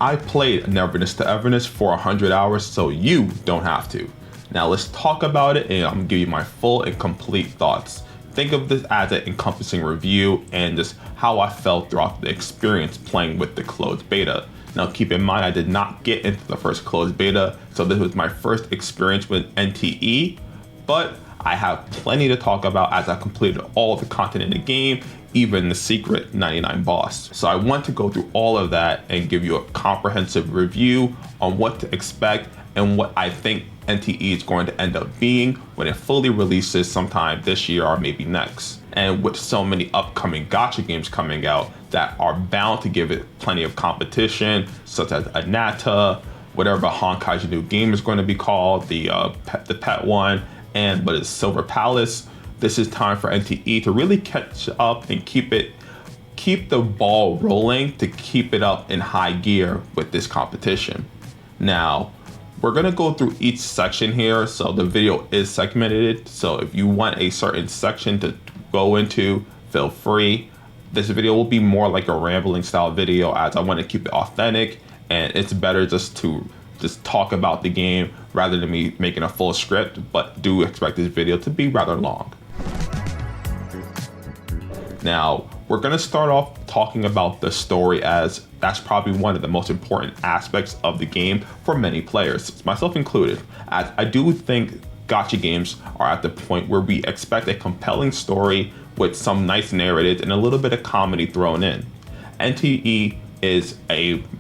I played Neverness to Everness for 100 hours, so you don't have to. Now let's talk about it, and I'm gonna give you my full and complete thoughts. Think of this as an encompassing review and just how I felt throughout the experience playing with the closed beta. Now keep in mind, I did not get into the first closed beta, so this was my first experience with NTE, but I have plenty to talk about as I completed all the content in the game, even the secret 99 boss. So I want to go through all of that and give you a comprehensive review on what to expect and what I think NTE is going to end up being when it fully releases sometime this year or maybe next. And with so many upcoming Gacha games coming out that are bound to give it plenty of competition, such as Anata, whatever Honkai's new game is going to be called, the pet one, and but it's Silver Palace. This is time for NTE to really catch up and keep the ball rolling, to keep it up in high gear with this competition. Now, we're gonna go through each section here, so the video is segmented. So if you want a certain section to go into, feel free. This video will be more like a rambling style video, as I want to keep it authentic, and it's better just to talk about the game rather than me making a full script, but do expect this video to be rather long. Now, we're gonna start off talking about the story, as that's probably one of the most important aspects of the game for many players, myself included, as I do think Gacha games are at the point where we expect a compelling story with some nice narrative and a little bit of comedy thrown in. NTE is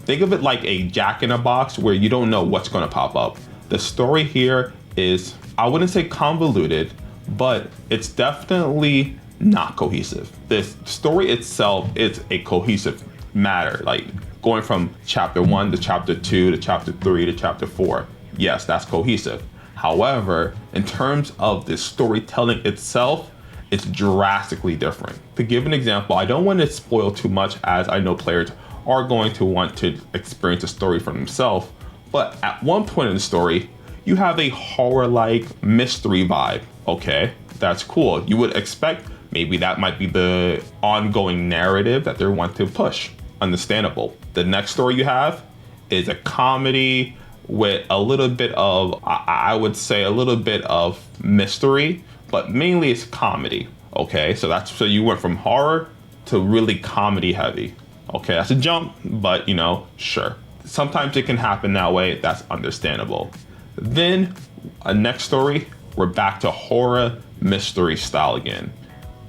think of it like a jack-in-a-box where you don't know what's gonna pop up. The story here is, I wouldn't say convoluted, but it's definitely not cohesive. This story itself is a cohesive matter, like going from chapter 1 to chapter 2 to chapter 3 to chapter 4. Yes, that's cohesive. However, in terms of the storytelling itself, it's drastically different. To give an example, I don't want to spoil too much, as I know players are going to want to experience the story for themselves, but at one point in the story, you have a horror-like mystery vibe. Okay, that's cool. You would expect maybe that might be the ongoing narrative that they want to push. Understandable. The next story you have is a comedy with a little bit of, I would say a little bit of mystery, but mainly it's comedy. Okay, so you went from horror to really comedy heavy. Okay, that's a jump, but sure. Sometimes it can happen that way, that's understandable. Then a next story, we're back to horror mystery style again.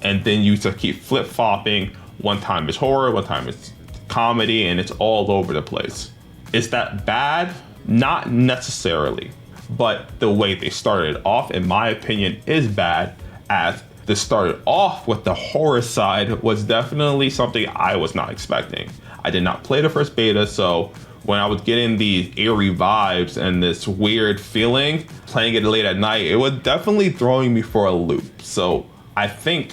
And then you just keep flip-flopping. One time it's horror, one time it's comedy, and it's all over the place. Is that bad? Not necessarily, but the way they started off, in my opinion, is bad, as they started off with the horror side was definitely something I was not expecting. I did not play the first beta, so when I was getting these eerie vibes and this weird feeling, playing it late at night, it was definitely throwing me for a loop. So I think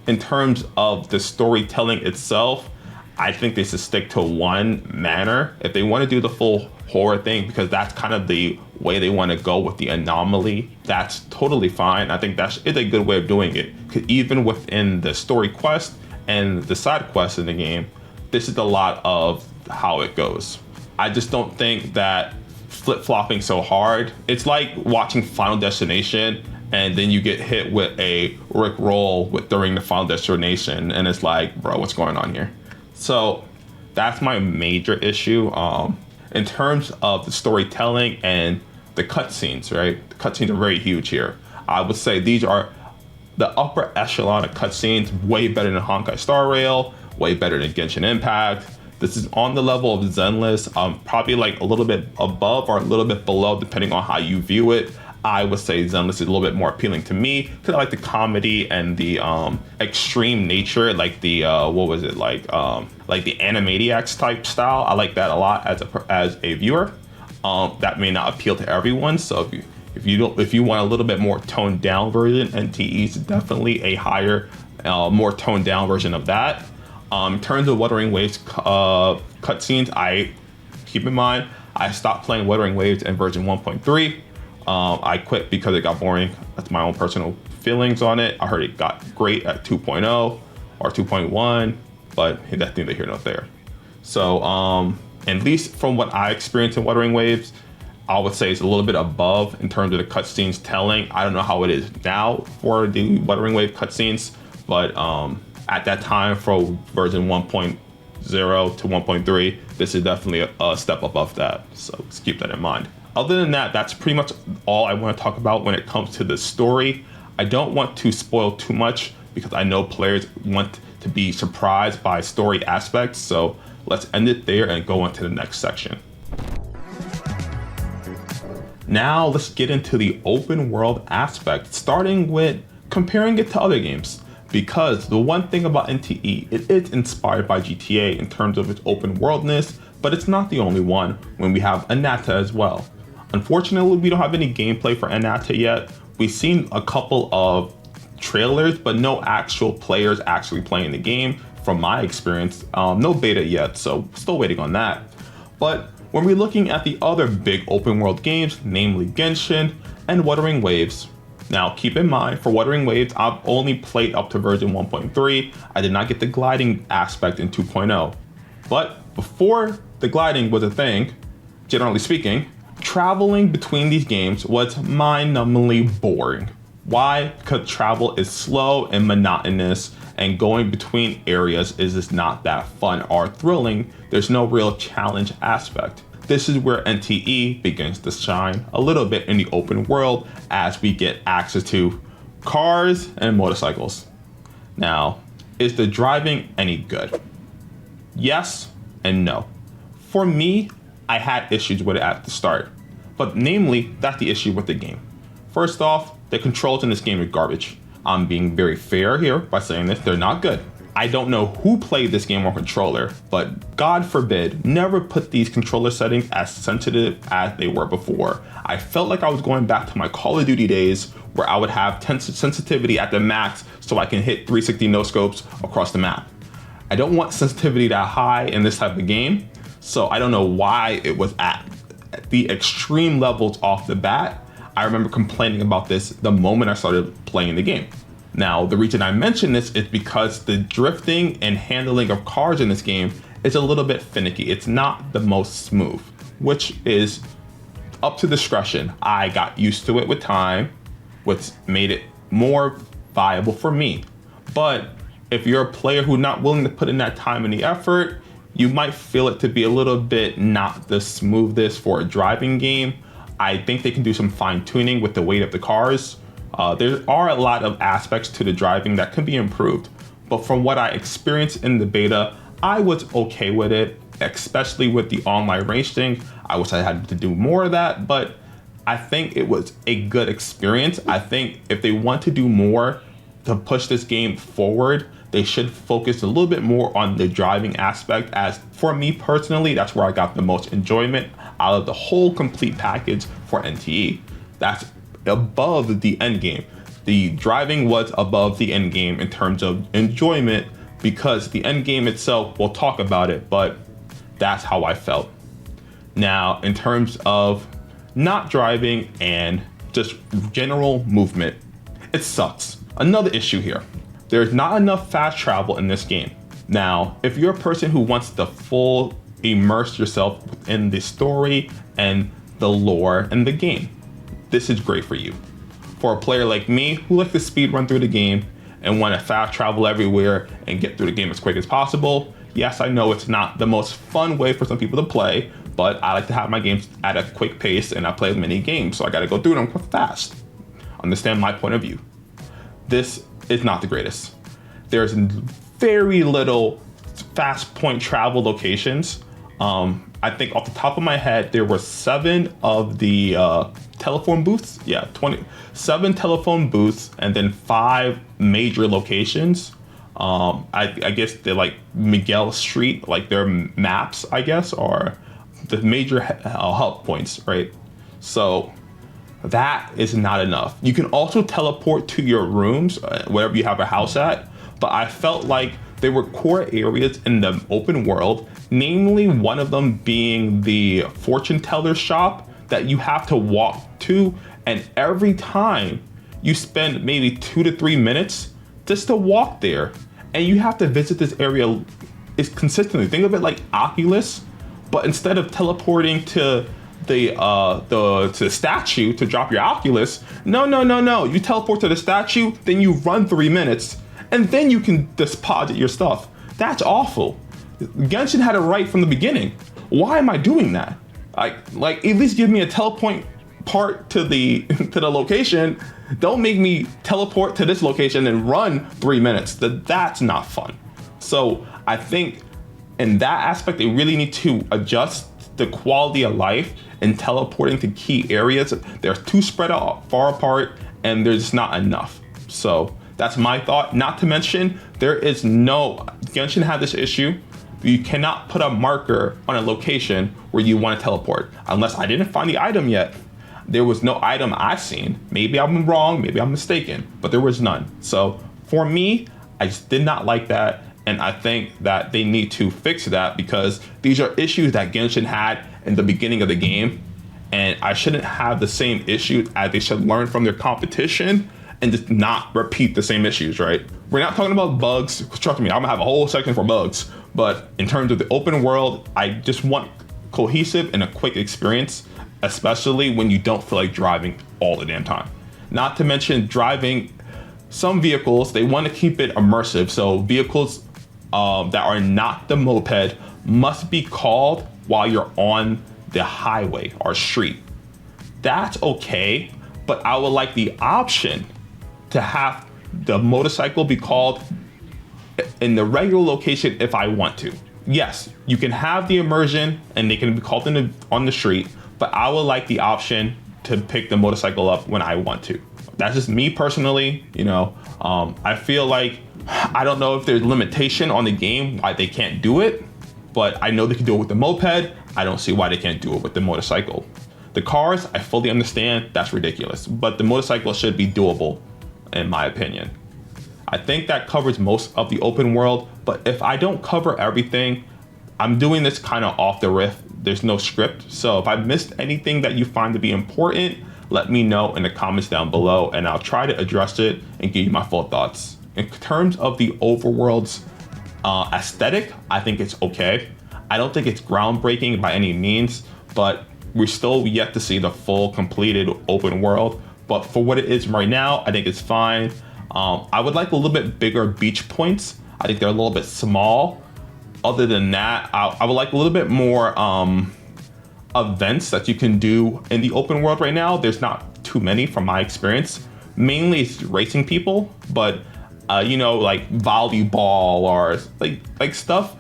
in terms of the storytelling itself, I think they should stick to one manner. If they want to do the full horror thing, because that's kind of the way they want to go with the anomaly, that's totally fine. I think that is a good way of doing it. Because even within the story quest and the side quests in the game, this is a lot of how it goes. I just don't think that flip-flopping so hard. It's like watching Final Destination and then you get hit with a Rick roll during the Final Destination, and it's like, bro, what's going on here? So that's my major issue. In terms of the storytelling and the cutscenes, right? The cutscenes are very huge here. I would say these are the upper echelon of cutscenes, way better than Honkai Star Rail, way better than Genshin Impact. This is on the level of Zenless, probably like a little bit above or a little bit below, depending on how you view it. I would say Zenless is a little bit more appealing to me because I like the comedy and the extreme nature, like the like the Animaniacs type style. I like that a lot as a viewer. That may not appeal to everyone, so if you want a little bit more toned down version, NTE is definitely a higher, more toned down version of that. In terms of Wuthering Waves cutscenes, I keep in mind I stopped playing Wuthering Waves in version 1.3. I quit because it got boring. That's my own personal feelings on it. I heard it got great at 2.0 or 2.1, but that's neither here nor there. So at least from what I experienced in Wuthering Waves, I would say it's a little bit above in terms of the cutscenes telling. I don't know how it is now for the Wuthering Wave cutscenes, but at that time for version 1.0 to 1.3, this is definitely a step above that. So just keep that in mind. Other than that, that's pretty much all I want to talk about when it comes to the story. I don't want to spoil too much because I know players want to be surprised by story aspects. So let's end it there and go on to the next section. Now let's get into the open world aspect, starting with comparing it to other games. Because the one thing about NTE, it is inspired by GTA in terms of its open worldness, but it's not the only one when we have Anata as well. Unfortunately, we don't have any gameplay for Anata yet. We've seen a couple of trailers, but no actual players actually playing the game from my experience. No beta yet, so still waiting on that. But when we're looking at the other big open world games, namely Genshin and Wuthering Waves. Now keep in mind, for Wuthering Waves, I've only played up to version 1.3. I did not get the gliding aspect in 2.0. But before the gliding was a thing, generally speaking, traveling between these games was mind-numbingly boring. Why? Because travel is slow and monotonous, and going between areas is just not that fun or thrilling. There's no real challenge aspect. This is where NTE begins to shine a little bit in the open world as we get access to cars and motorcycles. Now, is the driving any good? Yes and no. For me, I had issues with it at the start, but namely, that's the issue with the game. First off, the controls in this game are garbage. I'm being very fair here by saying this, they're not good. I don't know who played this game on controller, but God forbid, never put these controller settings as sensitive as they were before. I felt like I was going back to my Call of Duty days where I would have sensitivity at the max so I can hit 360 no scopes across the map. I don't want sensitivity that high in this type of game, so I don't know why it was at the extreme levels off the bat. I remember complaining about this the moment I started playing the game. Now, the reason I mention this is because the drifting and handling of cars in this game is a little bit finicky. It's not the most smooth, which is up to discretion. I got used to it with time, which made it more viable for me. But if you're a player who's not willing to put in that time and the effort, you might feel it to be a little bit not the smoothest for a driving game. I think they can do some fine tuning with the weight of the cars. There are a lot of aspects to the driving that can be improved, but from what I experienced in the beta, I was okay with it, especially with the online race thing. I wish I had to do more of that, but I think it was a good experience. I think if they want to do more to push this game forward, they should focus a little bit more on the driving aspect, as for me personally, that's where I got the most enjoyment out of the whole complete package for NTE. That's above the end game. The driving was above the end game in terms of enjoyment, because the end game itself, we'll talk about it, but that's how I felt. Now, in terms of not driving and just general movement, it sucks. Another issue here. There's not enough fast travel in this game. Now, if you're a person who wants to full immerse yourself in the story and the lore and the game, this is great for you. For a player like me who likes to speed run through the game and want to fast travel everywhere and get through the game as quick as possible, yes, I know it's not the most fun way for some people to play, but I like to have my games at a quick pace and I play many games, so I got to go through them fast. Understand my point of view. This is not the greatest. There's very little fast point travel locations. I think off the top of my head, there were 7 of the telephone booths. Yeah, 27 telephone booths, and then 5 major locations. I guess they're like Miguel Street, like their maps, I guess, or the major hub points, right? So that is not enough. You can also teleport to your rooms, wherever you have a house at, but I felt like there were core areas in the open world, namely one of them being the fortune teller shop that you have to walk to, and every time you spend maybe 2 to 3 minutes just to walk there, and you have to visit this area is consistently. Think of it like Oculus, But instead of teleporting to the statue to drop your Oculus, no. You teleport to the statue, then you run 3 minutes, and then you can deposit your stuff. That's awful. Genshin had it right from the beginning. Why am I doing that? Like at least give me a teleport part to the to the location. Don't make me teleport to this location and run 3 minutes. That's not fun. So I think in that aspect, they really need to adjust the quality of life and teleporting to key areas. They're too spread out far apart, and there's not enough. So that's my thought. Not to mention, Genshin had this issue. You cannot put a marker on a location where you want to teleport unless I didn't find the item yet. There was no item I've seen. Maybe I'm wrong, maybe I'm mistaken, but there was none. So for me, I just did not like that. And I think that they need to fix that because these are issues that Genshin had in the beginning of the game. And I shouldn't have the same issues, as they should learn from their competition and just not repeat the same issues, right? We're not talking about bugs. Trust me, I'm gonna have a whole section for bugs. But in terms of the open world, I just want cohesive and a quick experience, especially when you don't feel like driving all the damn time. Not to mention driving some vehicles, they want to keep it immersive. So vehicles that are not the moped must be called while you're on the highway or street. That's okay, but I would like the option to have the motorcycle be called in the regular location if I want to. Yes, you can have the immersion and they can be called on the street, but I would like the option to pick the motorcycle up when I want to. That's just me personally, I feel like, I don't know if there's limitation on the game why they can't do it, but I know they can do it with the moped. I don't see why they can't do it with the motorcycle. The cars, I fully understand, that's ridiculous, but the motorcycle should be doable, in my opinion. I think that covers most of the open world, but if I don't cover everything, I'm doing this kind of off the riff. There's no script, so if I missed anything that you find to be important, let me know in the comments down below, and I'll try to address it and give you my full thoughts. In terms of the overworld's aesthetic, I think it's okay. I don't think it's groundbreaking by any means, but we're still yet to see the full completed open world. But for what it is right now, I think it's fine. I would like a little bit bigger beach points. I think they're a little bit small. Other than that, I would like a little bit more events that you can do in the open world right now. There's not too many from my experience. Mainly it's racing people, but like volleyball or like stuff.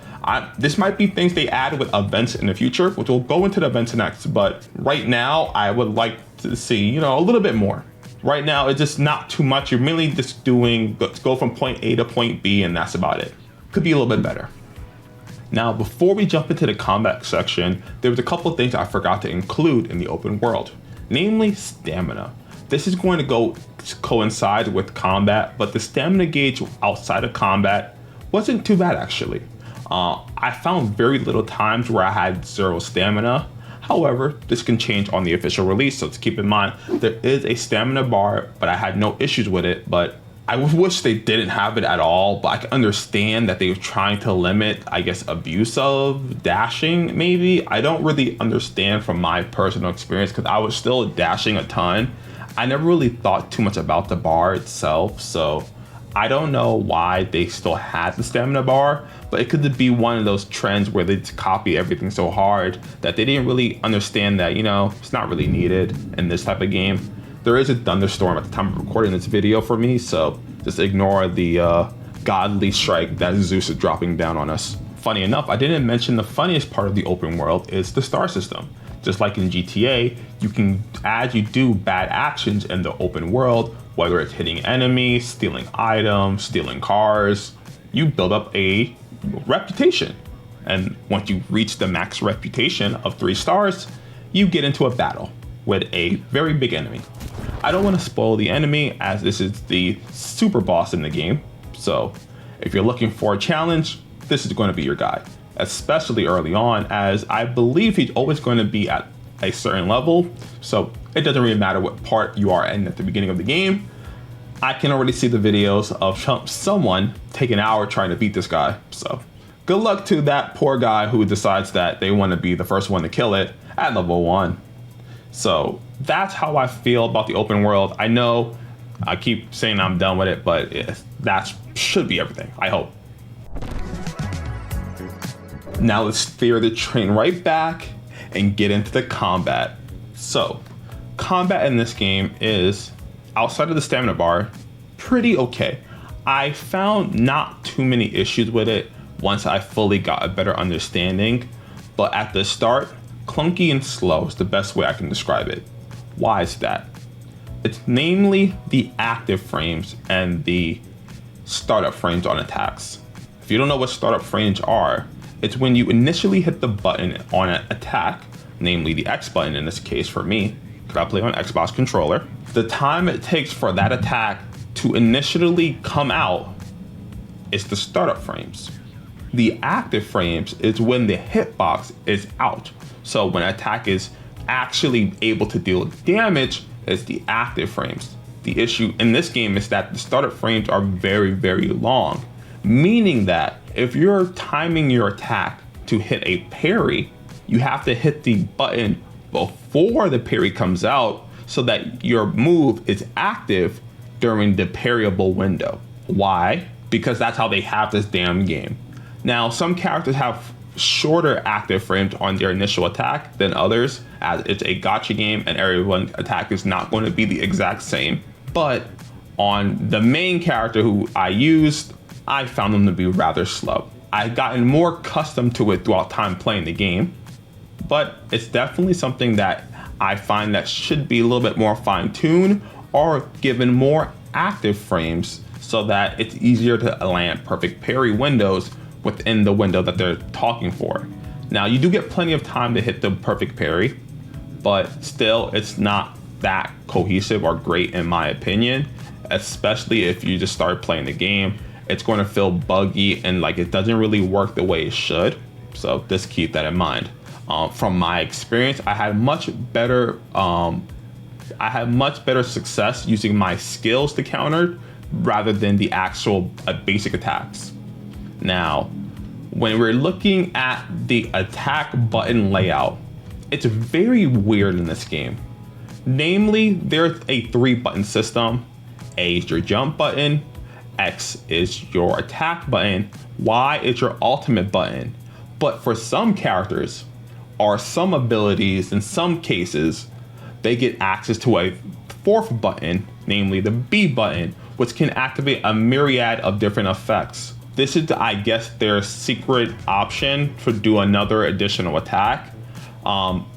This might be things they add with events in the future, which we'll go into the events next. But right now, I would like to see, a little bit more. Right now, it's just not too much. You're mainly just go from point A to point B, and that's about it. Could be a little bit better. Now, before we jump into the combat section, there was a couple of things I forgot to include in the open world, namely stamina. This is going to coincide with combat, but the stamina gauge outside of combat wasn't too bad actually. I found very little times where I had 0 stamina. However, this can change on the official release, so to keep in mind, there is a stamina bar, but I had no issues with it. But I wish they didn't have it at all, but I can understand that they were trying to limit, I guess, abuse of dashing, maybe. I don't really understand from my personal experience because I was still dashing a ton. I never really thought too much about the bar itself, so I don't know why they still had the stamina bar, but it could be one of those trends where they just copy everything so hard that they didn't really understand that, it's not really needed in this type of game. There is a thunderstorm at the time of recording this video for me, so just ignore the godly strike that Zeus is dropping down on us. Funny enough, I didn't mention the funniest part of the open world is the star system. Just like in GTA, you can, as you do bad actions in the open world, whether it's hitting enemies, stealing items, stealing cars, you build up a reputation. And once you reach the max reputation of 3 stars, you get into a battle with a very big enemy. I don't want to spoil the enemy as this is the super boss in the game. So if you're looking for a challenge, this is going to be your guy, especially early on, as I believe he's always going to be at a certain level. So it doesn't really matter what part you are in at the beginning of the game. I can already see the videos of someone take an hour trying to beat this guy. So good luck to that poor guy who decides that they want to be the first one to kill it at level 1. So that's how I feel about the open world. I know I keep saying I'm done with it, but that should be everything, I hope. Now let's steer the train right back and get into the combat. So, combat in this game is, outside of the stamina bar, pretty okay. I found not too many issues with it once I fully got a better understanding, but at the start, clunky and slow is the best way I can describe it. Why is that? It's namely the active frames and the startup frames on attacks. If you don't know what startup frames are, it's when you initially hit the button on an attack, namely the X button in this case for me, because I play on Xbox controller. The time it takes for that attack to initially come out is the startup frames. The active frames is when the hitbox is out. So when an attack is actually able to deal damage, it's the active frames. The issue in this game is that the startup frames are very, very long, meaning that if you're timing your attack to hit a parry, you have to hit the button before the parry comes out so that your move is active during the parryable window. Why? Because that's how they have this damn game. Now, some characters have shorter active frames on their initial attack than others, as it's a gacha game and everyone's attack is not going to be the exact same. But on the main character who I used, I found them to be rather slow. I've gotten more accustomed to it throughout time playing the game, but it's definitely something that I find that should be a little bit more fine-tuned or given more active frames so that it's easier to land perfect parry windows within the window that they're talking for. Now, you do get plenty of time to hit the perfect parry, but still it's not that cohesive or great in my opinion, especially if you just start playing the game. It's going to feel buggy and like it doesn't really work the way it should. So just keep that in mind. From my experience, I had much better success using my skills to counter rather than the actual basic attacks. Now, when we're looking at the attack button layout, it's very weird in this game. Namely, there's a 3-button system. A is your jump button, X is your attack button, Y is your ultimate button. But for some characters, or some abilities, in some cases, they get access to a 4th button, namely the B button, which can activate a myriad of different effects. This is, I guess, their secret option to do another additional attack.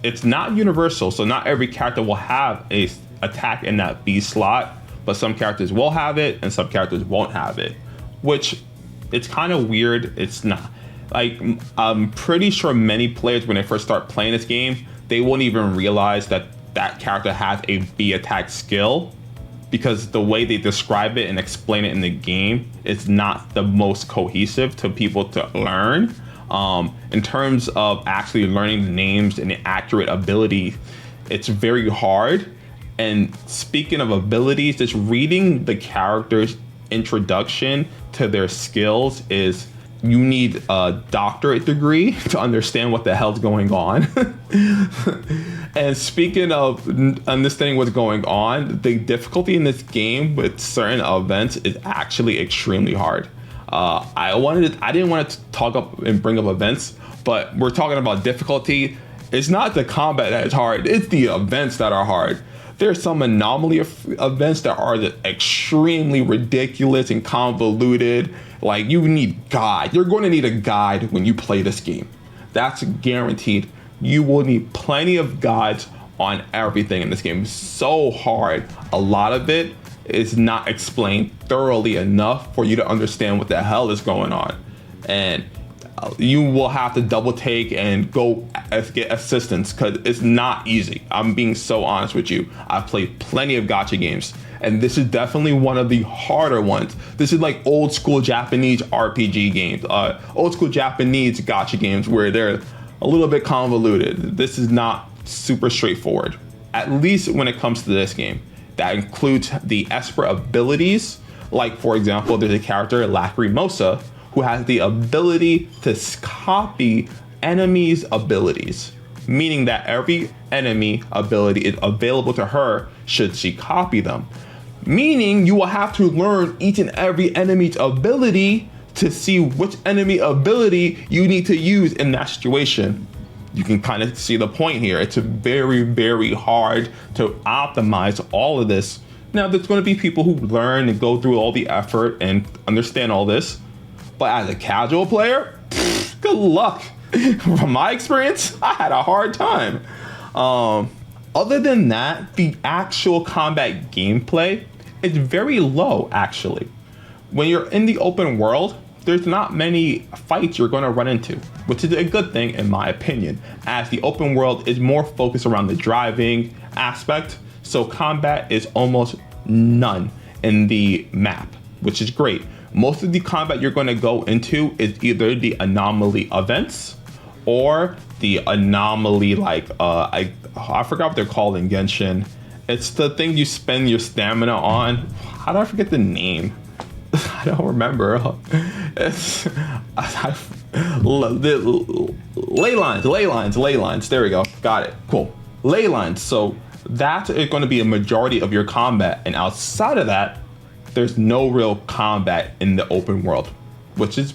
It's not universal, so not every character will have a attack in that B slot, but some characters will have it and some characters won't have it, which it's kind of weird. It's not like, I'm pretty sure many players when they first start playing this game, they won't even realize that that character has a B attack skill, because the way they describe it and explain it in the game is not the most cohesive to people to learn. In terms of actually learning the names and the accurate ability, it's very hard. And speaking of abilities, just reading the character's introduction to their skills is, you need a doctorate degree to understand what the hell's going on. And speaking of understanding what's going on, the difficulty in this game with certain events is actually extremely hard. I didn't want to talk up and bring up events, but we're talking about difficulty. It's not the combat that is hard, it's the events that are hard. There's some anomaly events that are extremely ridiculous and convoluted. Like, you need guide. You're going to need a guide when you play this game. That's guaranteed. You will need plenty of guides on everything in this game. It's so hard. A lot of it is not explained thoroughly enough for you to understand what the hell is going on. And you will have to double take and go get assistance, because it's not easy. I'm being so honest with you. I've played plenty of gacha games, and this is definitely one of the harder ones. This is like old school Japanese RPG games, old school Japanese gacha games where they're a little bit convoluted. This is not super straightforward, at least when it comes to this game. That includes the Esper abilities. Like, for example, there's a character, Lacrimosa, who has the ability to copy enemies' abilities, meaning that every enemy ability is available to her should she copy them. Meaning you will have to learn each and every enemy's ability to see which enemy ability you need to use in that situation. You can kind of see the point here. It's very, very hard to optimize all of this. Now, there's going to be people who learn and go through all the effort and understand all this. But as a casual player, good luck. From my experience, I had a hard time. Other than that, the actual combat gameplay is very low, actually. When you're in the open world, there's not many fights you're going to run into, which is a good thing in my opinion, as the open world is more focused around the driving aspect, so combat is almost none in the map, which is great. Most of the combat you're going to go into is either the anomaly events or the anomaly, like I forgot what they're called in Genshin. It's the thing you spend your stamina on. How do I forget the name? I don't remember. It's ley lines. There we go. Got it. Cool. Ley lines. So that is going to be a majority of your combat. And outside of that, there's no real combat in the open world, which is,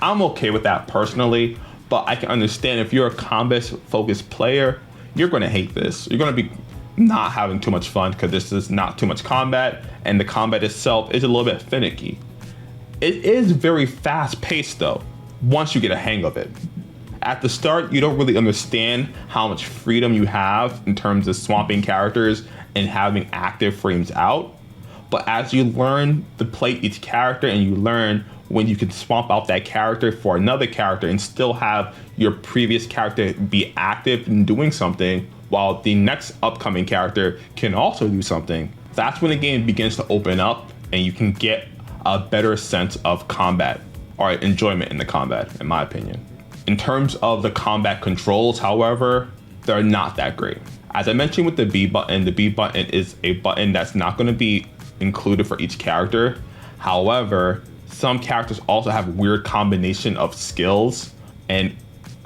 I'm okay with that personally, but I can understand if you're a combat focused player, you're going to hate this. You're going to be not having too much fun because this is not too much combat, and the combat itself is a little bit finicky. It is very fast paced though, once you get a hang of it. At the start, you don't really understand how much freedom you have in terms of swapping characters and having active frames out. But as you learn to play each character and you learn when you can swap out that character for another character and still have your previous character be active in doing something, while the next upcoming character can also do something, that's when the game begins to open up and you can get a better sense of combat or enjoyment in the combat, in my opinion. In terms of the combat controls, however, they're not that great. As I mentioned with the B button is a button that's not going to be included for each character. However, some characters also have weird combination of skills, and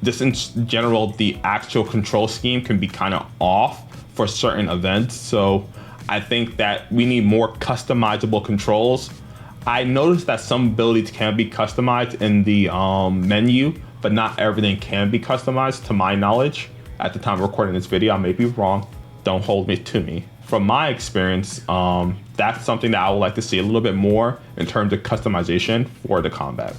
just in general, the actual control scheme can be kind of off for certain events. So I think that we need more customizable controls. I noticed that some abilities can be customized in the menu, but not everything can be customized to my knowledge. At the time of recording this video, I may be wrong. Don't hold me to me. From my experience, that's something that I would like to see a little bit more in terms of customization for the combat.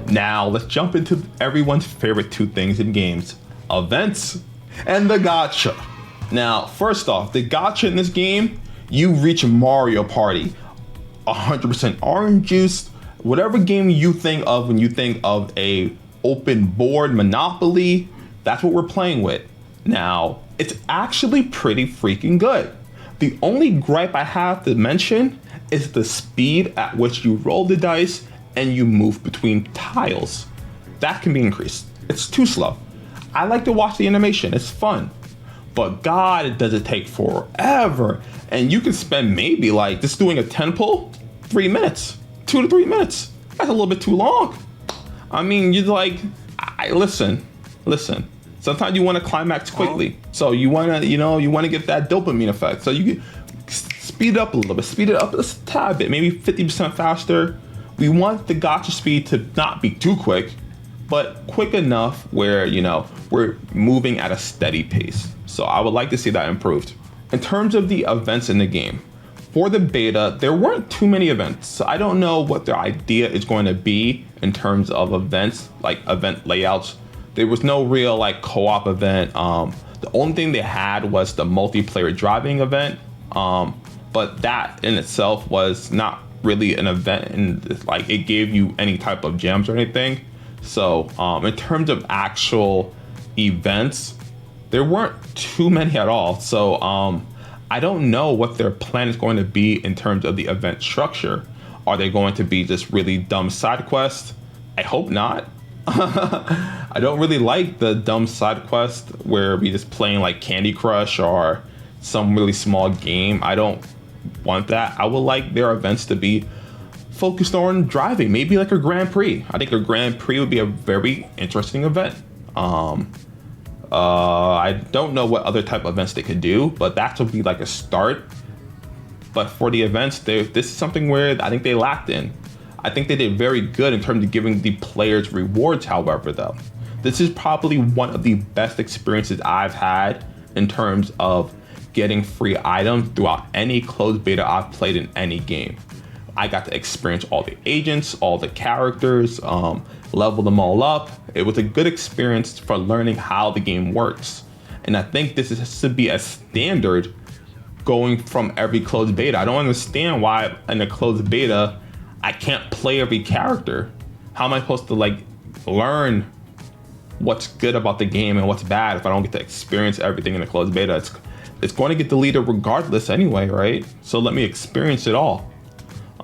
Now, let's jump into everyone's favorite two things in games, events and the gacha. Now, first off, the gacha in this game, you reach Mario Party, 100% orange juice, whatever game you think of when you think of a open board Monopoly, that's what we're playing with. Now, it's actually pretty freaking good. The only gripe I have to mention is the speed at which you roll the dice and you move between tiles. That can be increased. It's too slow. I like to watch the animation, it's fun. But God, does it take forever. And you can spend maybe like just doing a 10 pull, 3 minutes, 2 to 3 minutes. That's a little bit too long. I mean, you're like, listen. Sometimes you want to climax quickly. So you want to get that dopamine effect. So you can speed it up a little bit, speed it up a tad bit, maybe 50% faster. We want the gacha speed to not be too quick, but quick enough where, we're moving at a steady pace. So I would like to see that improved. In terms of the events in the game, for the beta, there weren't too many events. So I don't know what their idea is going to be in terms of events, like event layouts. There was no real like co-op event. The only thing they had was the multiplayer driving event. But that in itself was not really an event, and like it gave you any type of gems or anything. So in terms of actual events, there weren't too many at all. So I don't know what their plan is going to be in terms of the event structure. Are they going to be just really dumb side quests? I hope not. I don't really like the dumb side quest where we just playing like Candy Crush or some really small game. I don't want that. I would like their events to be focused on driving, maybe like a Grand Prix. I think a Grand Prix would be a very interesting event. I don't know what other type of events they could do, but that would be like a start. But for the events, this is something where I think they lacked in. I think they did very good in terms of giving the players rewards, however, though. This is probably one of the best experiences I've had in terms of getting free items throughout any closed beta I've played in any game. I got to experience all the agents, all the characters, level them all up. It was a good experience for learning how the game works. And I think this should be a standard going from every closed beta. I don't understand why in a closed beta, I can't play every character. How am I supposed to like learn what's good about the game and what's bad if I don't get to experience everything in a closed beta? It's going to get deleted regardless anyway, right? So let me experience it all.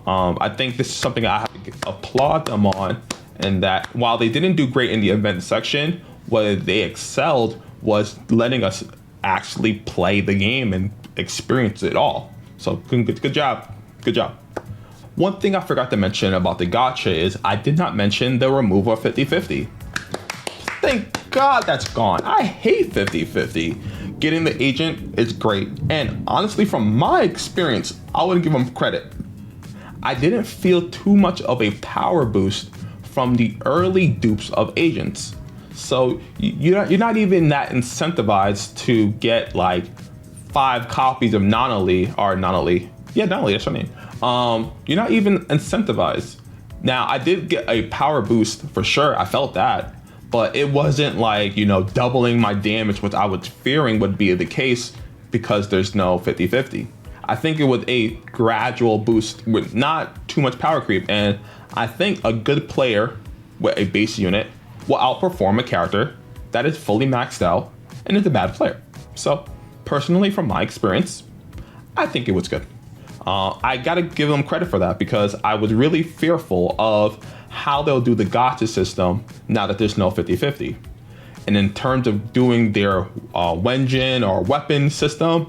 I think this is something I have to applaud them on, and that while they didn't do great in the event section, what they excelled was letting us actually play the game and experience it all. So good job. Good job. One thing I forgot to mention about the gacha is I did not mention the removal of 50-50. Thank God that's gone. I hate 50-50. Getting the agent is great. And honestly, from my experience, I wouldn't give them credit. I didn't feel too much of a power boost from the early dupes of agents. So you're not even that incentivized to get like 5 copies of Nonali. Yeah, Nonali, that's her name. You're not even incentivized. Now, I did get a power boost for sure. I felt that, but it wasn't like, doubling my damage, which I was fearing would be the case because there's no 50-50. I think it was a gradual boost with not too much power creep. And I think a good player with a base unit will outperform a character that is fully maxed out and is a bad player. So personally, from my experience, I think it was good. I gotta give them credit for that because I was really fearful of how they'll do the gacha system now that there's no 50-50. And in terms of doing their Wenjin or weapon system,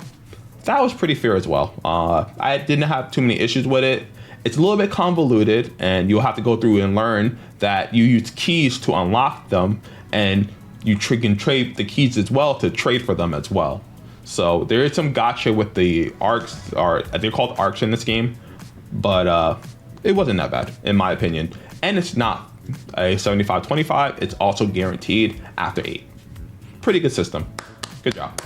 that was pretty fair as well. I didn't have too many issues with it. It's a little bit convoluted, and you'll have to go through and learn that you use keys to unlock them, and you can trade the keys as well to trade for them as well. So there is some gacha with the arcs, or they're called arcs in this game, but it wasn't that bad in my opinion. And it's not a 75-25. It's also guaranteed after 8. Pretty good system. Good job.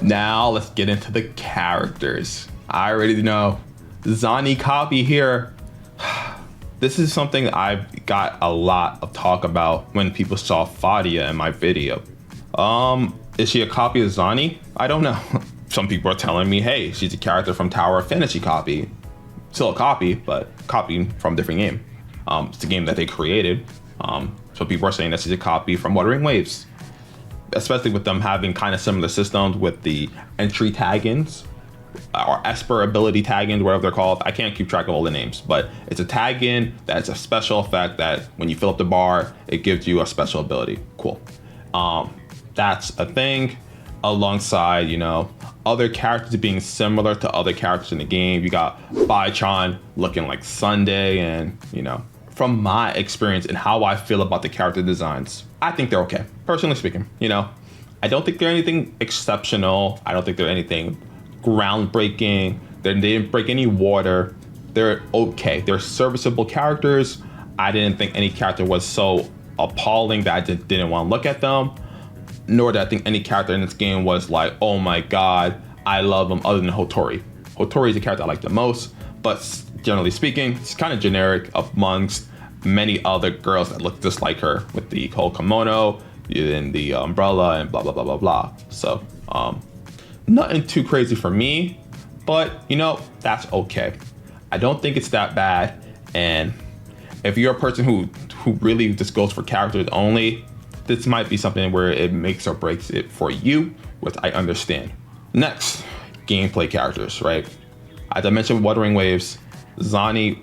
Now let's get into the characters. I already know. Zani copy here. This is something I've got a lot of talk about when people saw Fadia in my video. Is she a copy of Zani? I don't know. Some people are telling me, hey, she's a character from Tower of Fantasy copy. Still a copy, but copying from a different game. It's a game that they created. So people are saying that she's a copy from Wuthering Waves. Especially with them having kind of similar systems with the entry tag-ins or Esper ability tag-ins, whatever they're called. I can't keep track of all the names, but it's a tag-in that's a special effect that when you fill up the bar, it gives you a special ability. Cool. That's a thing alongside, other characters being similar to other characters in the game. You got Bai-chan looking like Sunday, and, from my experience and how I feel about the character designs, I think they're okay. Personally speaking, I don't think they're anything exceptional. I don't think they're anything groundbreaking. They didn't break any water. They're okay. They're serviceable characters. I didn't think any character was so appalling that I just didn't want to look at them. Nor did I think any character in this game was like, oh my God, I love them, other than Hotori. Hotori is the character I like the most, but generally speaking, it's kind of generic amongst many other girls that look just like her with the whole kimono and the umbrella and blah, blah, blah, blah, blah. So nothing too crazy for me, but that's okay. I don't think it's that bad. And if you're a person who really just goes for characters only, this might be something where it makes or breaks it for you, which I understand. Next, gameplay characters, right? As I mentioned, Wuthering Waves, Zani,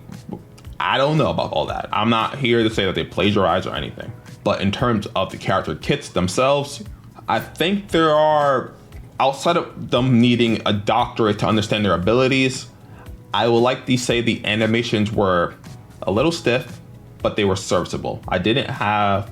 I don't know about all that. I'm not here to say that they plagiarize or anything. But in terms of the character kits themselves, I think there are, outside of them needing a doctorate to understand their abilities, I would like to say the animations were a little stiff, but they were serviceable. I didn't have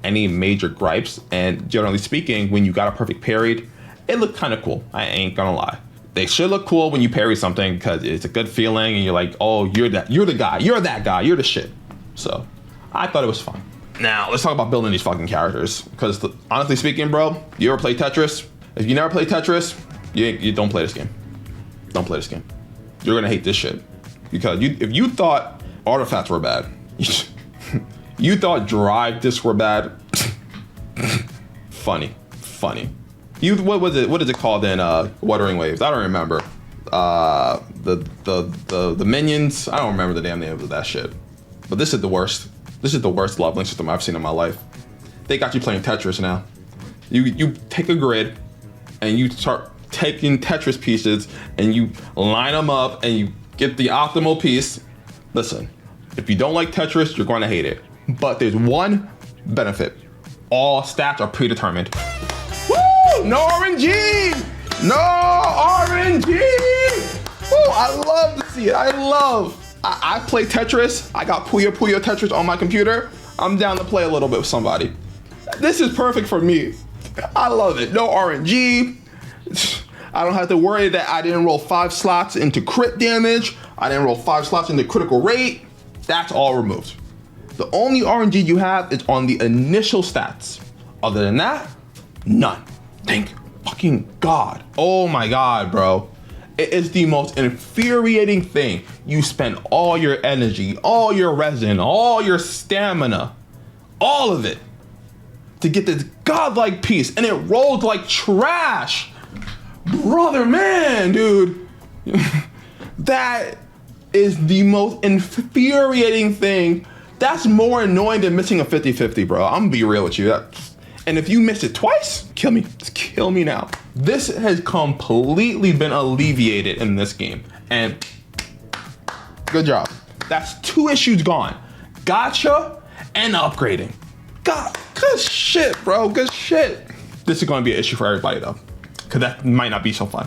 any major gripes, and generally speaking, when you got a perfect parried, it looked kind of cool. I ain't gonna lie. They should look cool when you parry something because it's a good feeling and you're like, oh, you're the guy, you're that guy, you're the shit. So I thought it was fun. Now let's talk about building these fucking characters, because honestly speaking, bro, you ever play Tetris? If you never play Tetris, you don't play this game. Don't play this game. You're gonna hate this shit, because if you thought artifacts were bad, you thought drive discs were bad. funny. What is it called in Wuthering Waves? I don't remember. The minions. I don't remember the damn name of that shit. But this is the worst. This is the worst leveling system I've seen in my life. They got you playing Tetris now. You take a grid and you start taking Tetris pieces and you line them up and you get the optimal piece. Listen, if you don't like Tetris, you're going to hate it. But there's one benefit. All stats are predetermined. Woo! No RNG! No RNG! Woo! I love to see it. I play Tetris. I got Puyo Puyo Tetris on my computer. I'm down to play a little bit with somebody. This is perfect for me. I love it. No RNG. I don't have to worry that I didn't roll 5 slots into crit damage. I didn't roll 5 slots into critical rate. That's all removed. The only RNG you have is on the initial stats. Other than that, none. Thank fucking God. Oh my God, bro. It is the most infuriating thing. You spend all your energy, all your resin, all your stamina, all of it to get this godlike piece, and it rolls like trash. Brother, man, dude. That is the most infuriating thing. That's more annoying than missing a 50-50, bro. I'm gonna be real with you. And if you miss it twice, kill me. Just kill me now. This has completely been alleviated in this game. And good job. That's 2 issues gone. Gacha and upgrading. God, good shit, bro. Good shit. This is gonna be an issue for everybody though, because that might not be so fun.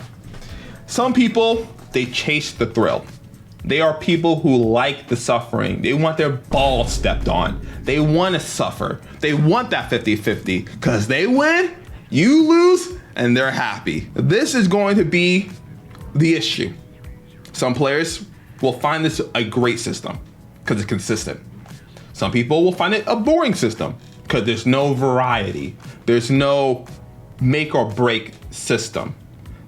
Some people, they chase the thrill. They are people who like the suffering. They want their balls stepped on. They want to suffer. They want that 50-50, because they win, you lose, and they're happy. This is going to be the issue. Some players will find this a great system because it's consistent. Some people will find it a boring system because there's no variety. There's no make or break system.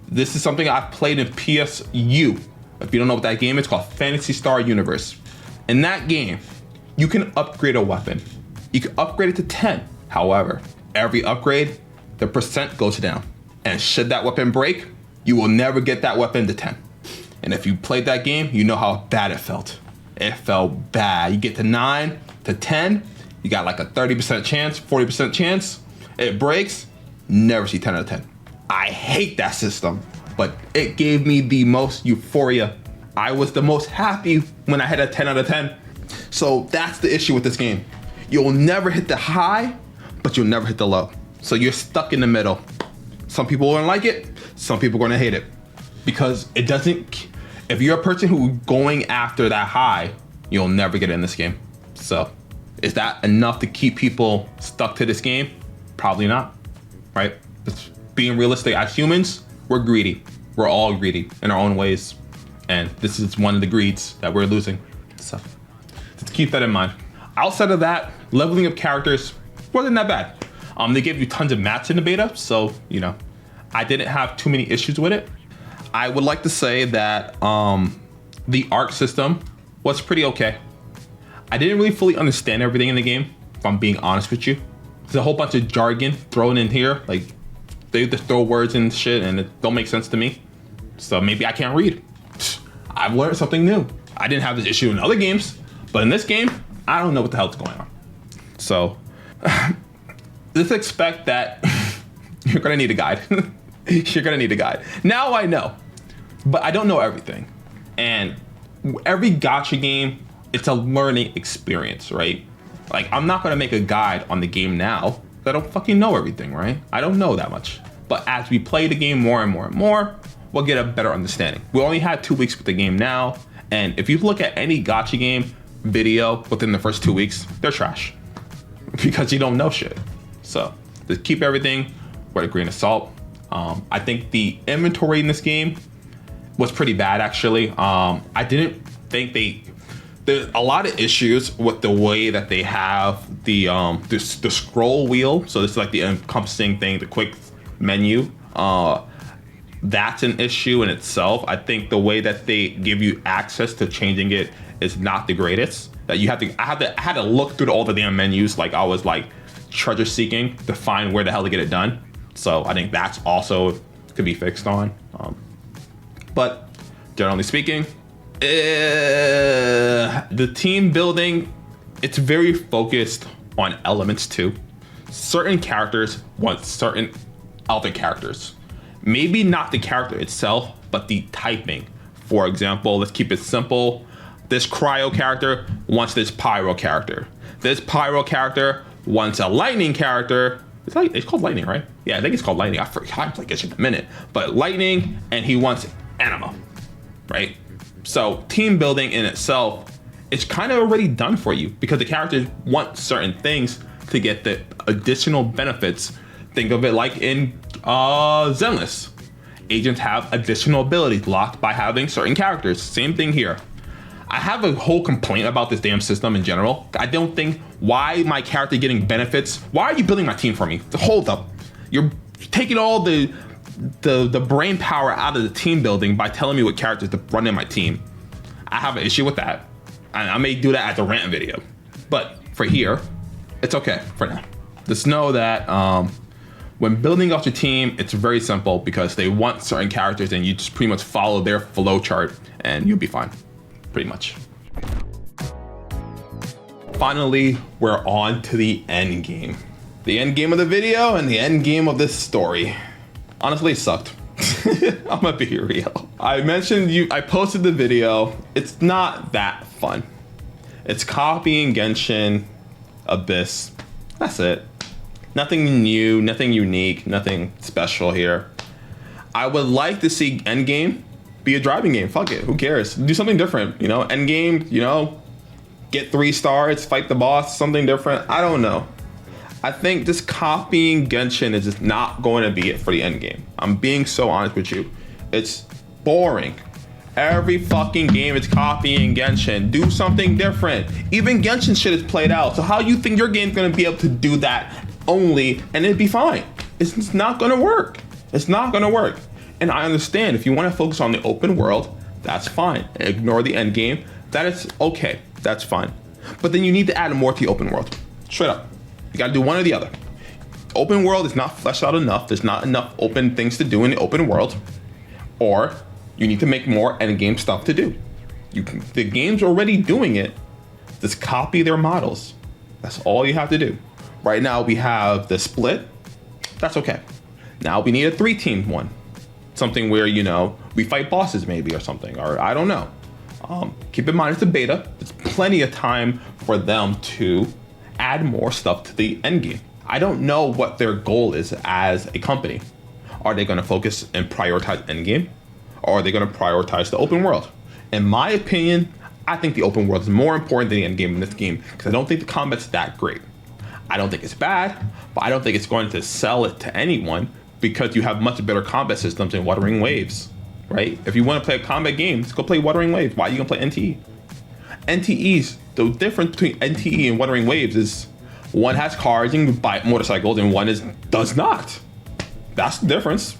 This is something I've played in PSU. If you don't know what that game is, it's called Phantasy Star Universe. In that game, you can upgrade a weapon. You can upgrade it to 10. However, every upgrade, the percent goes down. And should that weapon break, you will never get that weapon to 10. And if you played that game, you know how bad it felt. It felt bad. You get to 9 to 10, you got like a 30% chance, 40% chance. It breaks, never see 10 out of 10. I hate that system. But it gave me the most euphoria. I was the most happy when I hit a 10 out of 10. So that's the issue with this game. You'll never hit the high, but you'll never hit the low. So you're stuck in the middle. Some people are gonna like it, some people are gonna hate it. Because it doesn't, if you're a person who's going after that high, you'll never get in this game. So is that enough to keep people stuck to this game? Probably not, right? Just being realistic, as humans, we're greedy. We're all greedy in our own ways. And this is one of the greeds that we're losing. So just keep that in mind. Outside of that, leveling up characters wasn't that bad. They gave you tons of mats in the beta, so, you know, I didn't have too many issues with it. I would like to say that the arc system was pretty okay. I didn't really fully understand everything in the game, if I'm being honest with you. There's a whole bunch of jargon thrown in here, like they just throw words and shit and it don't make sense to me. So maybe I can't read. I've learned something new. I didn't have this issue in other games, but in this game, I don't know what the hell's going on. So just expect that you're gonna need a guide. You're gonna need a guide. Now I know, but I don't know everything. And every gacha game, it's a learning experience, right? Like, I'm not gonna make a guide on the game now. I don't fucking know everything, right? I don't know that much. But as we play the game more and more and more, we'll get a better understanding. We only had 2 weeks with the game now, and if you look at any gacha game video within the first 2 weeks, they're trash because you don't know shit. So just keep everything with a grain of salt. I think the inventory in this game was pretty bad, actually. I didn't think there's a lot of issues with the way that they have the scroll wheel. So this is like the encompassing thing, the quick menu. That's an issue in itself. I think the way that they give you access to changing it is not the greatest. That you have to, I had to look through all the damn menus, like I was like treasure seeking to find where the hell to get it done. So I think that's also could be fixed on. But generally speaking, the team building, it's very focused on elements too. Certain characters want certain other characters. Maybe not the character itself, but the typing. For example, let's keep it simple. This cryo character wants this pyro character. This pyro character wants a lightning character. It's called lightning, right? Yeah, I think it's called lightning. I forgot. I'll play Gacha in a minute. But lightning, and he wants anima, right? So team building in itself, it's kind of already done for you because the characters want certain things to get the additional benefits. Think of it like in Zenless. Agents have additional abilities locked by having certain characters. Same thing here. I have a whole complaint about this damn system in general. I don't think why my character getting benefits. Why are you building my team for me? Hold up. You're taking all the brain power out of the team building by telling me what characters to run in my team. I have an issue with that. I may do that as a rant video. But for here, it's okay for now. Just know that when building out your team, it's very simple because they want certain characters and you just pretty much follow their flow chart and you'll be fine. Pretty much. Finally, we're on to the end game. The end game of the video and the end game of this story. Honestly, it sucked. I'm gonna be real. I posted the video. It's not that fun. It's copying Genshin, Abyss. That's it. Nothing new, nothing unique, nothing special here. I would like to see Endgame be a driving game. Fuck it, who cares? Do something different, you know? Endgame, you know, get 3 stars, fight the boss, something different. I don't know. I think just copying Genshin is just not going to be it for the endgame. I'm being so honest with you. It's boring. Every fucking game is copying Genshin. Do something different. Even Genshin shit is played out. So how you think your game's gonna be able to do that only and it'd be fine? It's not gonna work. It's not gonna work. And I understand if you wanna focus on the open world, that's fine. Ignore the end game. That is okay, that's fine. But then you need to add more to the open world. Straight up. You gotta do one or the other. Open world is not fleshed out enough. There's not enough open things to do in the open world. Or you need to make more end game stuff to do. The game's already doing it. Just copy their models. That's all you have to do. Right now we have the split. That's okay. Now we need a 3-team one. Something where, you know, we fight bosses maybe or something, or I don't know. Keep in mind it's a beta. There's plenty of time for them to add more stuff to the end game. I don't know what their goal is as a company. Are they gonna focus and prioritize end game? Or are they gonna prioritize the open world? In my opinion, I think the open world is more important than the end game in this game because I don't think the combat's that great. I don't think it's bad, but I don't think it's going to sell it to anyone because you have much better combat systems in Wuthering Waves, right? If you wanna play a combat game, just go play Wuthering Waves. Why are you gonna play NTE? NTEs, the difference between NTE and Wuthering Waves is one has cars and buy motorcycles and one does not. That's the difference.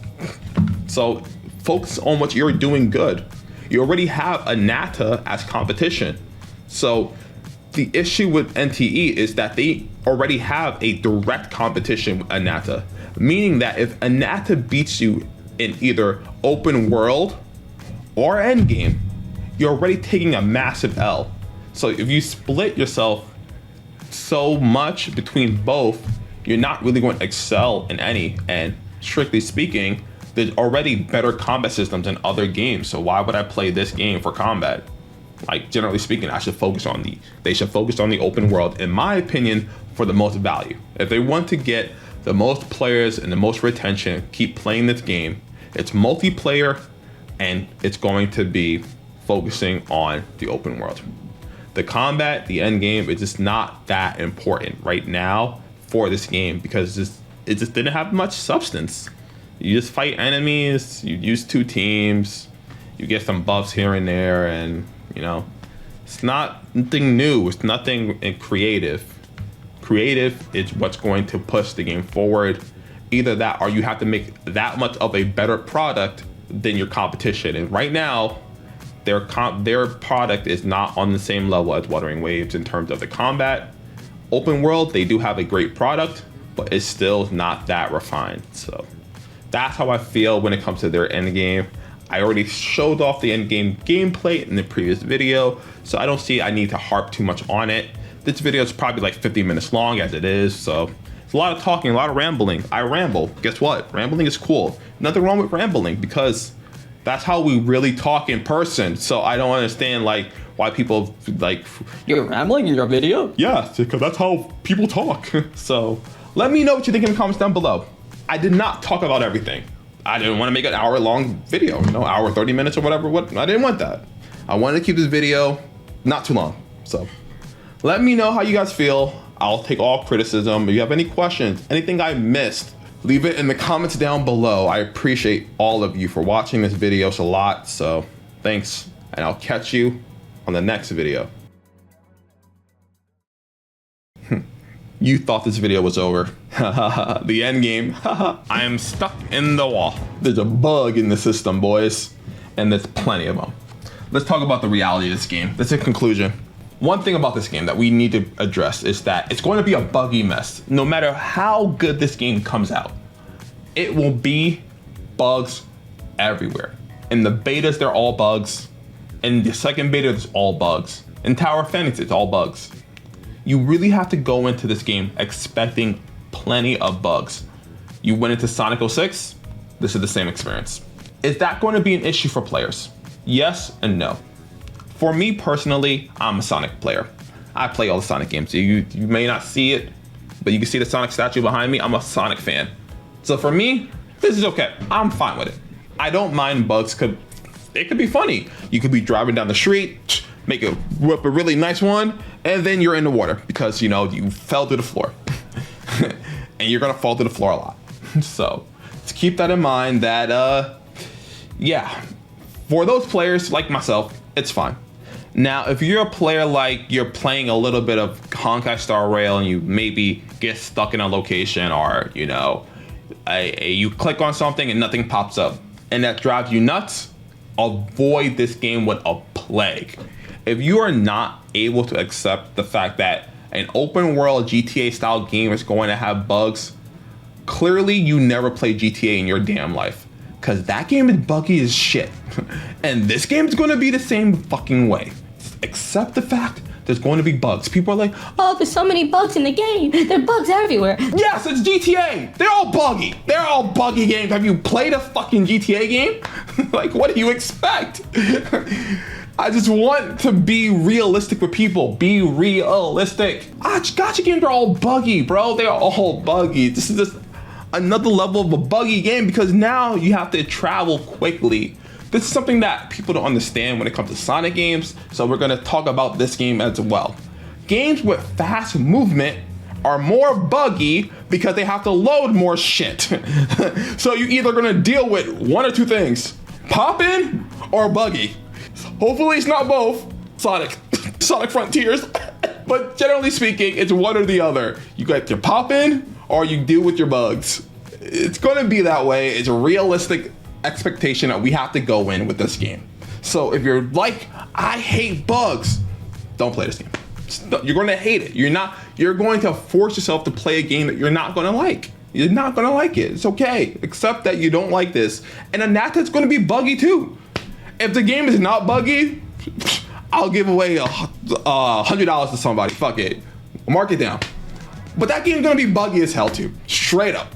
So focus on what you're doing good. You already have a Nata as competition. So the issue with NTE is that they already have a direct competition with Anata, meaning that if Anata beats you in either open world or endgame, you're already taking a massive L. So if you split yourself so much between both, you're not really going to excel in any. And strictly speaking, there's already better combat systems in other games. So why would I play this game for combat? Like, generally speaking, they should focus on the open world, in my opinion, for the most value. If they want to get the most players and the most retention, keep playing this game. It's multiplayer, and it's going to be focusing on the open world. The combat, the end game, is just not that important right now for this game because it just didn't have much substance. You just fight enemies, you use 2 teams, you get some buffs here and there, and you know, it's nothing new, it's nothing creative. Creative is what's going to push the game forward. Either that or you have to make that much of a better product than your competition. And right now, their product is not on the same level as Wuthering Waves in terms of the combat. Open world, they do have a great product, but it's still not that refined. So that's how I feel when it comes to their end game. I already showed off the end game gameplay in the previous video, so I don't see I need to harp too much on it. This video is probably like 50 minutes long as it is, so it's a lot of talking, a lot of rambling. I ramble. Guess what? Rambling is cool. Nothing wrong with rambling because that's how we really talk in person. So I don't understand like why people like... You're rambling in your video? Yeah, because that's how people talk. So let me know what you think in the comments down below. I did not talk about everything. I didn't want to make an hour-long video, you know, hour, 30 minutes or whatever. I didn't want that. I wanted to keep this video not too long. So let me know how you guys feel. I'll take all criticism. If you have any questions, anything I missed, leave it in the comments down below. I appreciate all of you for watching this video. It's a lot, so thanks, and I'll catch you on the next video. You thought this video was over. The end game. I am stuck in the wall. There's a bug in the system, boys, and there's plenty of them. Let's talk about the reality of this game. That's a conclusion. One thing about this game that we need to address is that it's going to be a buggy mess. No matter how good this game comes out, it will be bugs everywhere. In the betas, they're all bugs. In the second beta, it's all bugs. In Tower of Fantasy, it's all bugs. You really have to go into this game expecting plenty of bugs. You went into Sonic 06, this is the same experience. Is that going to be an issue for players? Yes and no. For me personally, I'm a Sonic player. I play all the Sonic games. You may not see it, but you can see the Sonic statue behind me. I'm a Sonic fan. So for me, this is okay. I'm fine with it. I don't mind bugs. It could be funny. You could be driving down the street, whip a really nice one, and then you're in the water because you know you fell to the floor. And you're gonna fall to the floor a lot. So let's keep that in mind that yeah, for those players like myself, it's fine. Now, if you're a player like you're playing a little bit of Honkai Star Rail and you maybe get stuck in a location, or you know, you click on something and nothing pops up, and that drives you nuts, avoid this game with a plague. If you are not able to accept the fact that an open world GTA style game is going to have bugs, clearly you never played GTA in your damn life. Because that game is buggy as shit. And this game is going to be the same fucking way. Accept the fact there's going to be bugs. People are like, oh, there's so many bugs in the game. There are bugs everywhere. Yes, it's GTA. They're all buggy. They're all buggy games. Have you played a fucking GTA game? Like, what do you expect? I just want to be realistic with people. Be realistic. Gacha games are all buggy, bro. They're all buggy. This is just another level of a buggy game because now you have to travel quickly. This is something that people don't understand when it comes to Sonic games, so we're gonna talk about this game as well. Games with fast movement are more buggy because they have to load more shit. So you're either gonna deal with one or two things, poppin' or buggy. Hopefully it's not both, Sonic Frontiers, but generally speaking, it's one or the other. You got your poppin' or you deal with your bugs. It's gonna be that way. It's a realistic expectation that we have to go in with this game. So if you're like, I hate bugs, don't play this game. You're gonna hate it. You're going to force yourself to play a game that you're not gonna like. You're not gonna like it. It's okay. Accept that you don't like this. And then that's gonna be buggy too. If the game is not buggy, I'll give away $100 to somebody. Fuck it. Mark it down. But that game's gonna be buggy as hell too. Straight up.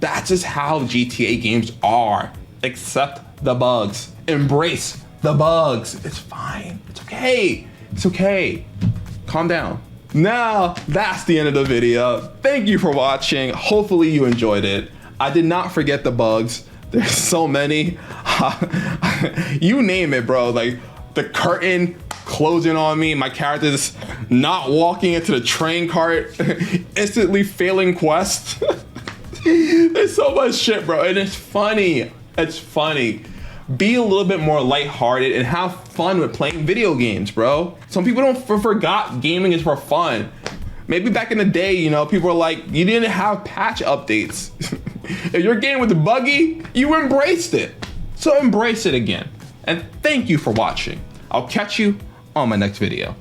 That's just how GTA games are. Accept the bugs. Embrace the bugs. It's fine. It's okay. It's okay. Calm down. Now, that's the end of the video. Thank you for watching. Hopefully you enjoyed it. I did not forget the bugs. There's so many. You name it, bro. Like the curtain closing on me, my character's not walking into the train cart, instantly failing quest. There's so much shit, bro, and it's funny. It's funny. Be a little bit more lighthearted and have fun with playing video games, bro. Some people don't forgot gaming is for fun. Maybe back in the day, you know, people were like, you didn't have patch updates. If your game was buggy, you embraced it. So embrace it again. And thank you for watching. I'll catch you on my next video.